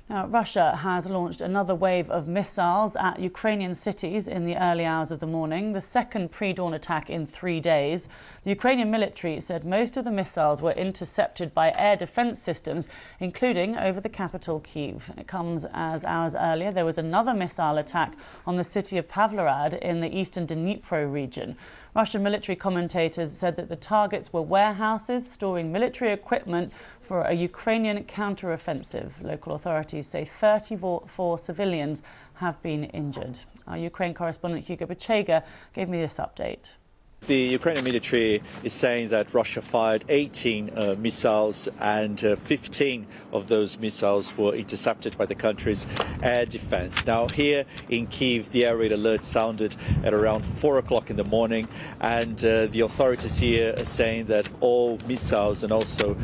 Now, Russia has launched another wave of missiles at Ukrainian cities in the early hours of the morning, the second pre-dawn attack in 3 days. The Ukrainian military said most of the missiles were intercepted by air defense systems, including over the capital, Kyiv. It comes as hours earlier there was another missile attack on the city of Pavlograd in the eastern Dnipro region. Russian military commentators said that the targets were warehouses storing military equipment for a Ukrainian counter-offensive. Local authorities say 34 civilians have been injured. Our Ukraine correspondent Hugo Bachega gave me this update. The Ukrainian military is saying that Russia fired 18 missiles and 15 of those missiles were intercepted by the country's air defense. Now, here in Kyiv, the air raid alert sounded at around 4 o'clock in the morning, and the authorities here are saying that all missiles and also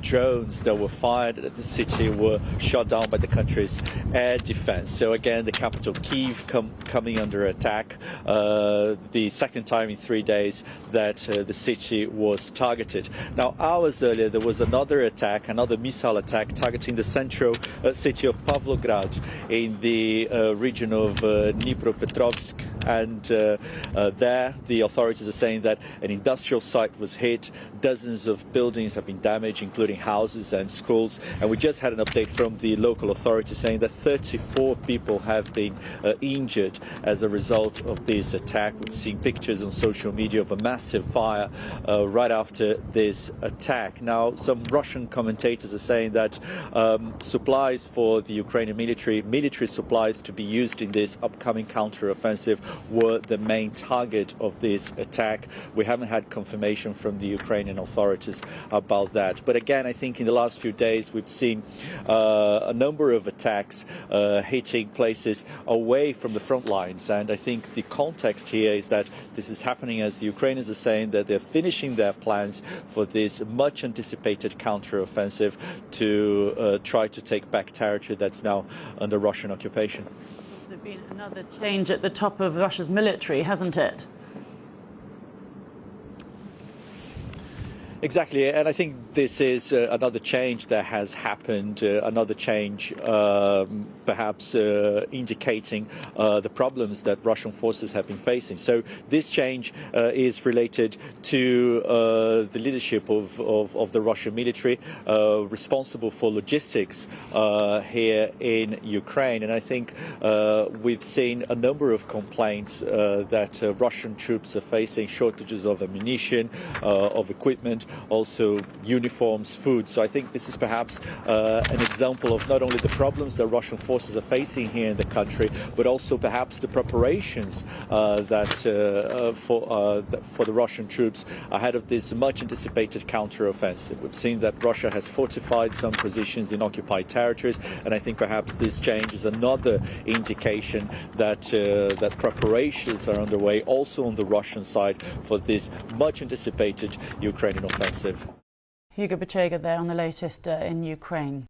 drones that were fired at the city were shot down by the country's air defense. So again, the capital Kyiv coming under attack, the second time in 3 days that the city was targeted. Now, hours earlier, there was another attack, another missile attack targeting the central city of Pavlograd in the region of Dnipropetrovsk. And there, the authorities are saying that an industrial site was hit, dozens of buildings have been damaged, including houses and schools. And we just had an update from the local authorities saying that 34 people have been injured as a result of this attack. We've seen pictures on social media of a massive fire right after this attack. Now, some Russian commentators are saying that supplies for the Ukrainian military supplies to be used in this upcoming counter-offensive were the main target of this attack. We haven't had confirmation from the Ukrainian authorities about that. But again, I think in the last few days we've seen a number of attacks hitting places away from the front lines. And I think the context here is that this is happening as the Ukrainians are saying that they're finishing their plans for this much anticipated counter-offensive to try to take back territory that's now under Russian occupation. There's been another change at the top of Russia's military, hasn't it? Exactly, and I think this is another change that has happened, another change perhaps indicating the problems that Russian forces have been facing. So this change is related to the leadership of the Russian military responsible for logistics here in Ukraine. And I think we've seen a number of complaints that Russian troops are facing shortages of ammunition, of equipment, also uniforms, food. So I think this is perhaps an example of not only the problems that Russian forces are facing here in the country, but also perhaps the preparations that for the Russian troops ahead of this much anticipated counter-offensive. We've seen that Russia has fortified some positions in occupied territories, and I think perhaps this change is another indication that that preparations are underway also on the Russian side for this much anticipated Ukrainian offensive. Hugo Bachega there on the latest in Ukraine.